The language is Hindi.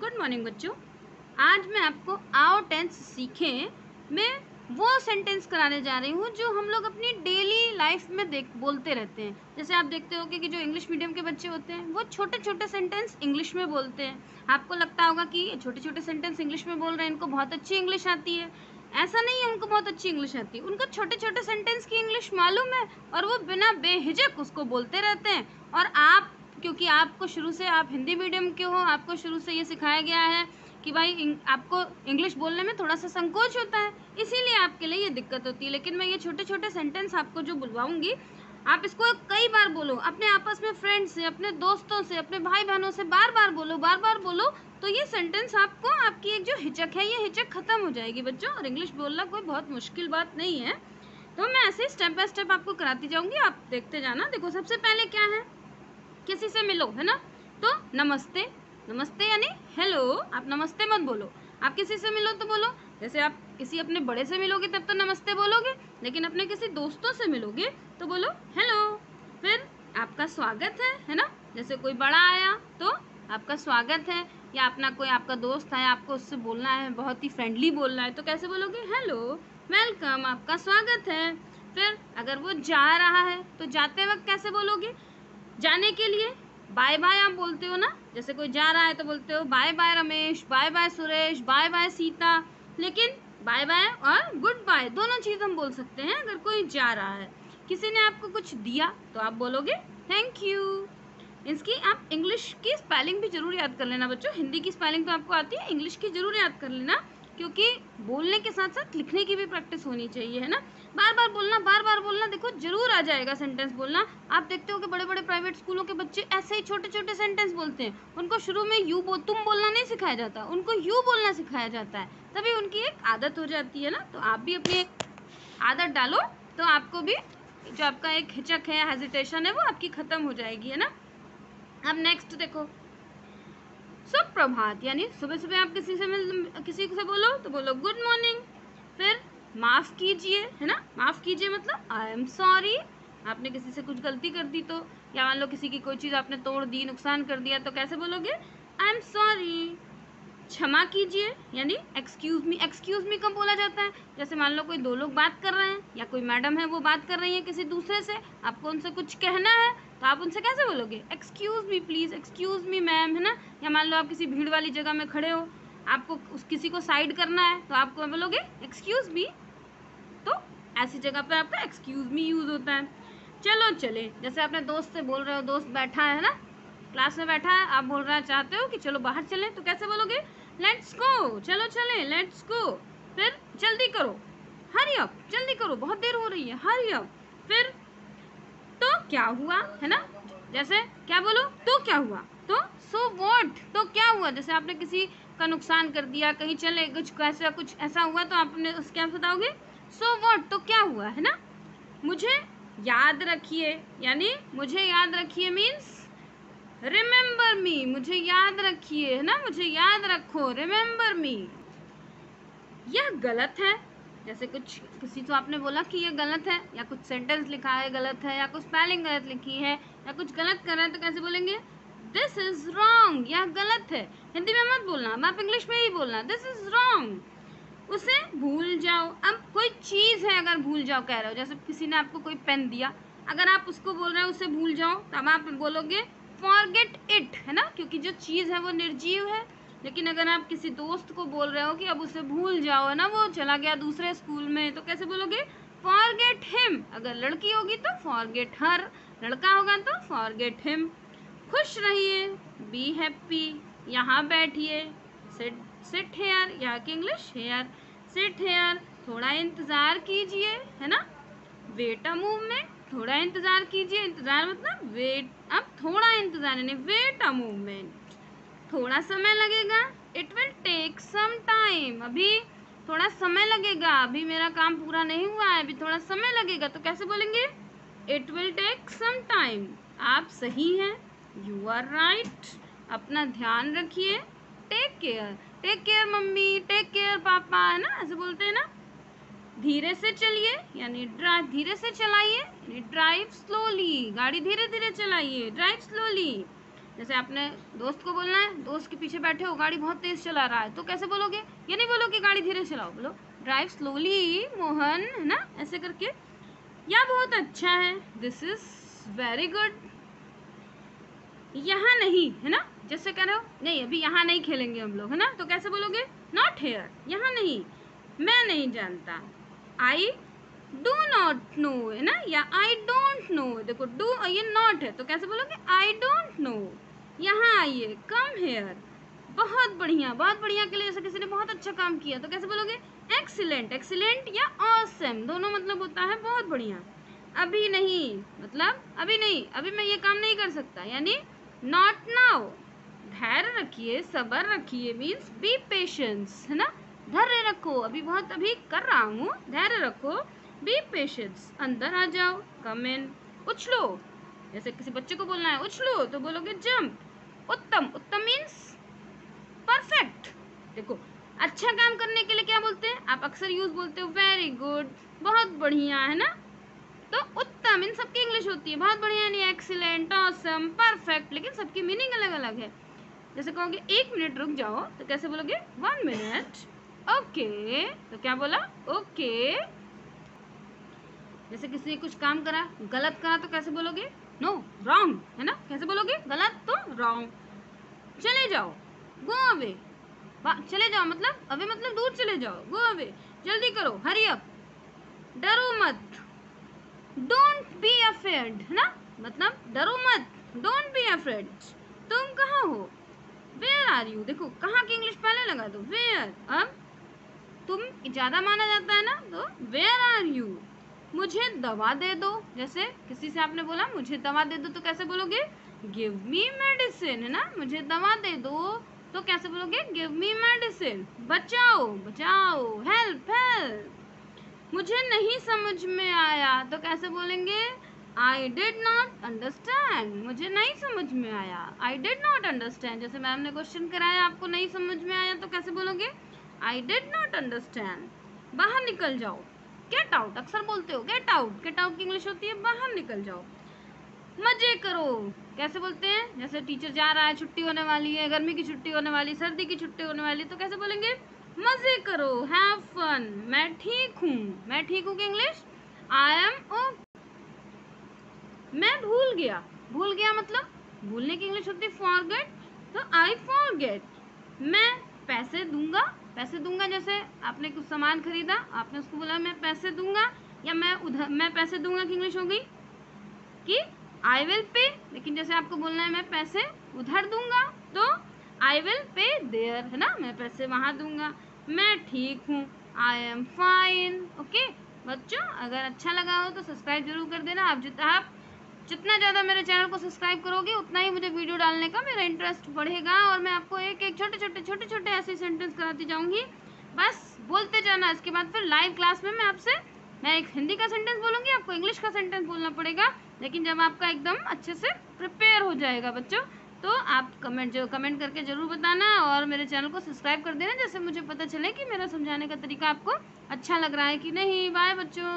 गुड मॉर्निंग बच्चों। आज मैं आपको आओ टेंस सीखें में वो सेंटेंस कराने जा रही हूँ जो हम लोग अपनी डेली लाइफ में बोलते रहते हैं। जैसे आप देखते हो कि जो इंग्लिश मीडियम के बच्चे होते हैं वो छोटे छोटे सेंटेंस इंग्लिश में बोलते हैं। आपको लगता होगा कि छोटे छोटे सेंटेंस इंग्लिश में बोल रहे हैं, इनको बहुत अच्छी इंग्लिश आती है। ऐसा नहीं है, उनको बहुत अच्छी इंग्लिश आती है, उनको छोटे छोटे सेंटेंस की इंग्लिश मालूम है और वो बिना बेहिचक उसको बोलते रहते हैं। और आप, क्योंकि आपको शुरू से, आप हिंदी मीडियम के हो, आपको शुरू से ये सिखाया गया है कि भाई आपको इंग्लिश बोलने में थोड़ा सा संकोच होता है, इसीलिए आपके लिए ये दिक्कत होती है। लेकिन मैं ये छोटे छोटे सेंटेंस आपको जो बुलवाऊंगी, आप इसको कई बार बोलो, अपने आपस में फ्रेंड्स से, अपने दोस्तों से, अपने भाई बहनों से बार बार बोलो, तो ये सेंटेंस आपको, आपकी एक जो हिचक है, ये हिचक खत्म हो जाएगी बच्चों। और इंग्लिश बोलना कोई बहुत मुश्किल बात नहीं है, तो मैं ऐसे स्टेप बाय स्टेप आपको कराती जाऊंगी, आप देखते जाना। देखो, सबसे पहले क्या है, किसी से मिलो, है ना, तो नमस्ते। नमस्ते यानी हेलो। आप नमस्ते मत बोलो, आप किसी से मिलो तो बोलो। जैसे आप किसी अपने बड़े से मिलोगे तब तो नमस्ते बोलोगे, लेकिन अपने किसी दोस्तों से मिलोगे तो बोलो हेलो। फिर आपका स्वागत है ना, जैसे कोई बड़ा आया तो आपका स्वागत है, या अपना कोई आपका दोस्त है, आपको उससे बोलना है, बहुत ही फ्रेंडली बोलना है, तो कैसे बोलोगे, हेलो, वेलकम, आपका स्वागत है। फिर अगर वो जा रहा है तो जाते वक्त कैसे बोलोगे, जाने के लिए बाय बाय आप बोलते हो ना, जैसे कोई जा रहा है तो बोलते हो bye bye Ramesh, bye bye Suresh, bye bye Sita. लेकिन बाय बाय और गुड बाय दोनों चीज़ हम बोल सकते हैं अगर कोई जा रहा है। किसी ने आपको कुछ दिया तो आप बोलोगे थैंक यू। इसकी आप इंग्लिश की स्पेलिंग भी जरूर याद कर लेना बच्चों। हिंदी की स्पेलिंग तो आपको आती है, इंग्लिश की जरूर याद कर लेना, क्योंकि बोलने के साथ साथ लिखने की भी प्रैक्टिस होनी चाहिए, है ना। बार बार बोलना, देखो जरूर आ जाएगा सेंटेंस बोलना। आप देखते हो कि बड़े बड़े प्राइवेट स्कूलों के बच्चे ऐसे ही छोटे छोटे सेंटेंस बोलते हैं, उनको शुरू में तुम बोलना नहीं सिखाया जाता, उनको यू बोलना सिखाया जाता है, तभी उनकी एक आदत हो जाती है ना। तो आप भी अपनी आदत डालो, तो आपको भी जो आपका एक हिचक है, हेजिटेशन है, वो आपकी खत्म हो जाएगी, है ना। अब नेक्स्ट देखो, सुप्रभात यानी सुबह सुबह आप किसी से बोलो तो बोलो गुड मॉर्निंग। फिर माफ़ कीजिए, है ना, माफ़ कीजिए मतलब आई एम सॉरी। आपने किसी से कुछ गलती कर दी तो, या मान लो किसी की कोई चीज़ आपने तोड़ दी, नुकसान कर दिया, तो कैसे बोलोगे, आई एम सॉरी। क्षमा कीजिए यानी एक्सक्यूज़ मी कब बोला जाता है, जैसे मान लो कोई दो लोग बात कर रहे हैं, या कोई मैडम है वो बात कर रही है किसी दूसरे से, आपको उनसे कुछ कहना है तो आप उनसे कैसे बोलोगे, excuse me please, excuse me ma'am, है ना। या मान लो आप किसी भीड़ वाली जगह में खड़े हो, आपको किसी को साइड करना है तो आप बोलोगे एक्सक्यूज़ मी। तो ऐसी जगह पर आपका एक्सक्यूज़ मी यूज़ होता है। चलो चले, जैसे अपने दोस्त से बोल रहे हो, दोस्त बैठा है ना, क्लास में बैठा है, आप बोल रहा चाहते हो कि चलो बाहर चलें, तो कैसे बोलोगे, लेट्स गो, चलो चलें, लेट्स गो। फिर जल्दी करो, हरी अप, जल्दी करो, बहुत देर हो रही है, हरी अप। फिर तो क्या हुआ, है ना, जैसे क्या बोलो, तो क्या हुआ, तो सो व्हाट, तो क्या हुआ, जैसे आपने किसी का नुकसान कर दिया, कहीं चले कुछ ऐसा हुआ तो आपने क्या बताओगे, सो व्हाट, तो क्या हुआ, है ना। मुझे याद रखिए यानी मुझे याद रखिए मीन्स रिमेंबर मी, मुझे याद रखिए, है ना, मुझे याद रखो, रिमेंबर मी। यह गलत है, जैसे कुछ किसी को आपने बोला कि ये गलत है, या कुछ सेंटेंस लिखा है गलत है, या कुछ स्पेलिंग गलत लिखी है, या कुछ गलत कर रहे हैं, तो कैसे बोलेंगे, दिस इज रॉन्ग, यह गलत है। हिंदी में मत बोलना, आप इंग्लिश में ही बोलना, दिस इज रॉन्ग। उसे भूल जाओ, अब कोई चीज़ है अगर भूल जाओ कह रहे हो, जैसे किसी ने आपको कोई पेन दिया, अगर आप उसको बोल रहे हो उसे भूल जाओ, तब आप बोलोगे फॉरगेट इट, है ना, क्योंकि जो चीज़ है वो निर्जीव है। लेकिन अगर आप किसी दोस्त को बोल रहे हो कि अब उसे भूल जाओ, है ना, वो चला गया दूसरे स्कूल में, तो कैसे बोलोगे, फॉरगेट हिम। अगर लड़की होगी तो फॉरगेट हर, लड़का होगा तो फॉरगेट हिम। खुश रहिए, बी हैप्पी, यहाँ बैठिए, सिट सिट हेयर, यहाँ की इंग्लिश हेयर, सिट हेयर, थोड़ा इंतज़ार कीजिए, है ना, वेट अ मूवमेंट, थोड़ा इंतज़ार कीजिए, इंतज़ार मतलब वेट, अब थोड़ा इंतज़ार यानी वेट अ मूवमेंट, थोड़ा समय लगेगा, it will take some time, अभी थोड़ा समय लगेगा, अभी मेरा काम पूरा नहीं हुआ है, अभी थोड़ा समय लगेगा, तो कैसे बोलेंगे, it will take some time. आप सही हैं, यू आर राइट, अपना ध्यान रखिए, take care mummy, take care papa, है ना, ऐसे बोलते हैं ना। धीरे से चलिए यानी धीरे से चलाइए, यानी ड्राइव स्लोली, गाड़ी धीरे धीरे चलाइए, ड्राइव स्लोली। जैसे आपने दोस्त को बोलना है, दोस्त के पीछे बैठे हो, गाड़ी बहुत तेज चला रहा है, तो कैसे बोलोगे? ये नहीं बोलो कि गाड़ी धीरे चलाओ, बोलो ड्राइव स्लोली मोहन, है ना, ऐसे करके। या बहुत अच्छा है, दिस इज वेरी गुड। यहाँ नहीं, है ना, जैसे कह रहे हो नहीं अभी यहाँ नहीं खेलेंगे हम लोग, है ना, तो कैसे बोलोगे? नॉट हेयर, यहाँ नहीं, मैं नहीं जानता। आई डू नॉट नो, है ना, या आई डोंट नो। देखो डू ये नॉट है, तो कैसे बोलोगे? I don't know. यहाँ आइए, कम हेयर। बहुत बढ़िया के लिए जैसे किसी ने बहुत अच्छा काम किया तो कैसे बोलोगे? एक्सीलेंट, एक्सीलेंट या ऑसम, दोनों मतलब होता है बहुत बढ़िया। अभी नहीं मतलब अभी नहीं, अभी मैं ये काम नहीं कर सकता, यानी नॉट नाउ। धैर्य रखिए, सब्र रखिए, मीन्स बी पेशेंस, है ना, धैर्य रखो, अभी बहुत अभी कर रहा हूँ, धैर्य रखो, बी पेशेंस। अंदर आ जाओ, कम इन। उछलो, जैसे किसी बच्चे को बोलना है उछलो तो बोलोगे जंप। उत्तम, उत्तम मीन्स परफेक्ट। देखो अच्छा काम करने के लिए क्या बोलते हैं? आप अक्सर यूज बोलते हो वेरी गुड, बहुत बढ़िया, है ना, तो उत्तम इन सबकी इंग्लिश होती है बहुत बढ़िया, नहीं एक्सीलेंट, ऑसम, परफेक्ट, लेकिन सबकी मीनिंग अलग अलग है। जैसे कहोगे 1 मिनट रुक जाओ तो कैसे बोलोगे? 1 मिनट। ओके, तो क्या बोला? ओके। जैसे किसी ने कुछ काम करा, गलत करा, तो कैसे बोलोगे? नो, रॉन्ग, है ना, कैसे बोलोगे? गलत तो रॉन्ग। चले जाओ, गो अवे, चले जाओ मतलब अवे मतलब दूर चले जाओ, गो अवे, जल्दी करो, हरी अप। डरो मत, डोंट बी अफ्रेड, है ना, मतलब डरो मत, डोंट बी अफ्रेड। तुम कहाँ हो? Where are you. देखो कहाँ की इंग्लिश पहले लगा दो, वेयर। अब तुम ज्यादा माना जाता है ना, तो वेयर आर यू। मुझे दवा दे दो, जैसे किसी से आपने बोला मुझे दवा दे दो तो कैसे बोलोगे? गिव मी मेडिसिन, है ना, मुझे दवा दे दो तो कैसे बोलोगे? Give me medicine. बचाओ, बचाओ, हेल्प, हेल्प। मुझे नहीं समझ में आया तो कैसे बोलेंगे? आई डिड नॉट अंडरस्टैंड, मुझे नहीं समझ में आया, आई डिड नॉट अंडरस्टैंड। जैसे मैम ने क्वेश्चन कराया, आपको नहीं समझ में आया तो कैसे बोलोगे? I did not understand. बाहर निकल जाओ, गेट आउट, अक्सर बोलते हो गेट आउट, गेट आउट की इंग्लिश होती है बाहर निकल जाओ। मजे करो, कैसे बोलते हैं? जैसे टीचर जा रहा है, छुट्टी होने वाली है, गर्मी की छुट्टी होने वाली, सर्दी की छुट्टी होने वाली, तो कैसे बोलेंगे? मजे करो, हैव फन। मैं ठीक हूँ, मैं ठीक हूँ की इंग्लिश आई एम ओके। मैं भूल गया, भूल गया मतलब भूलने की इंग्लिश होती है फॉरगेट, तो आई फॉरगेट। मैं पैसे दूंगा, पैसे दूंगा, जैसे आपने कुछ सामान खरीदा, आपने उसको बोला मैं पैसे दूंगा, या मैं पैसे दूंगा की इंग्लिश हो गई कि आई विल पे, लेकिन जैसे आपको बोलना है मैं पैसे उधर दूंगा तो आई विल पे देयर, है ना, मैं पैसे वहां दूंगा। मैं ठीक हूँ, आई एम फाइन। ओके बच्चों, अगर अच्छा लगा हो तो सब्सक्राइब जरूर कर देना। आप जितना ज़्यादा मेरे चैनल को सब्सक्राइब करोगे उतना ही मुझे वीडियो डालने का मेरा इंटरेस्ट बढ़ेगा, और मैं आपको एक एक छोटे छोटे ऐसे सेंटेंस कराती जाऊंगी, बस बोलते जाना। इसके बाद फिर लाइव क्लास में मैं एक हिंदी का सेंटेंस बोलूंगी, आपको इंग्लिश का सेंटेंस बोलना पड़ेगा, लेकिन जब आपका एकदम अच्छे से प्रिपेयर हो जाएगा बच्चों, तो आप कमेंट करके ज़रूर बताना, और मेरे चैनल को सब्सक्राइब कर देना, जैसे मुझे पता चले कि मेरा समझाने का तरीका आपको अच्छा लग रहा है कि नहीं। बाय बच्चों।